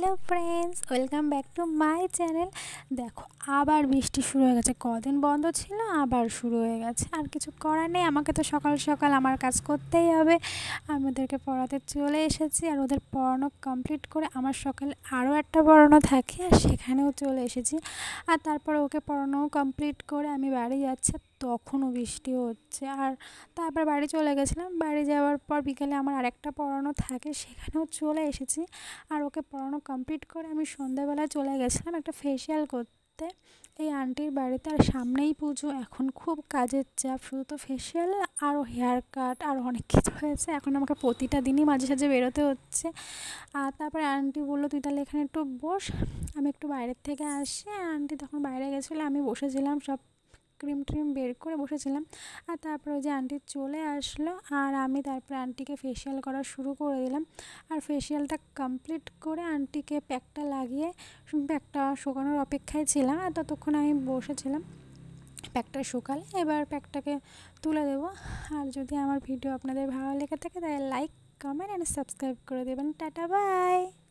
Hello friends, welcome back to my channel. দেখো, আবার বৃষ্টি শুরু হয়ে গেছে। কদিন বন্ধ ছিল, আবার শুরু হয়ে গেছে। আর কিছু করার নেই, আমাকে তো সকাল সকাল আমার কাজ করতেই হবে। আমি ওদেরকে পড়াতে চলে এসেছি, আর ওদের পড়ানো কমপ্লিট করে আমার সকালে আরও একটা পড়ানো থাকে, আর সেখানেও চলে এসেছি। আর তারপরে ওকে পড়ানো কমপ্লিট করে আমি বাড়ি যাচ্ছি, তখনও বৃষ্টি হচ্ছে। আর তারপর বাড়ি চলে গেছিলাম। বাড়ি যাওয়ার পর বিকেলে আমার আরেকটা পড়ানো থাকে, সেখানেও চলে এসেছি। আর ওকে পড়ানো কমপ্লিট করে আমি সন্ধ্যাবেলায় চলে গেছিলাম একটা ফেসিয়াল করতে এই আন্টির বাড়িতে। আর সামনেই পুজো, এখন খুব কাজের চাপ, শুধু তো ফেসিয়াল আরও হেয়ার কাট আর অনেক কিছু হয়েছে। এখন আমাকে প্রতিটা দিনই মাঝে সাঝে বেরোতে হচ্ছে। আর তারপরে আন্টি বললো, তুই তাহলে এখানে একটু বস, আমি একটু বাইরের থেকে আসি। আর আন্টি তখন বাইরে গেছিলো, আমি বসেছিলাম, সব ক্রিম ট্রিম বের করে বসেছিলাম। আর তারপরে ওই যে আন্টি চলে আসলো, আর আমি তারপরে আন্টিকে ফেসিয়াল করা শুরু করে দিলাম। আর ফেসিয়ালটা কমপ্লিট করে আন্টিকে প্যাকটা লাগিয়ে প্যাকটা শুকানোর অপেক্ষায় ছিলাম। আর ততক্ষণ আমি বসেছিলাম, প্যাকটা শুকালে এবার প্যাকটাকে তুলে দেবো। আর যদি আমার ভিডিও আপনাদের ভালো লেগে থাকে তাহলে লাইক, কমেন্ট অ্যান্ড সাবস্ক্রাইব করে দেবেন। Tata, by.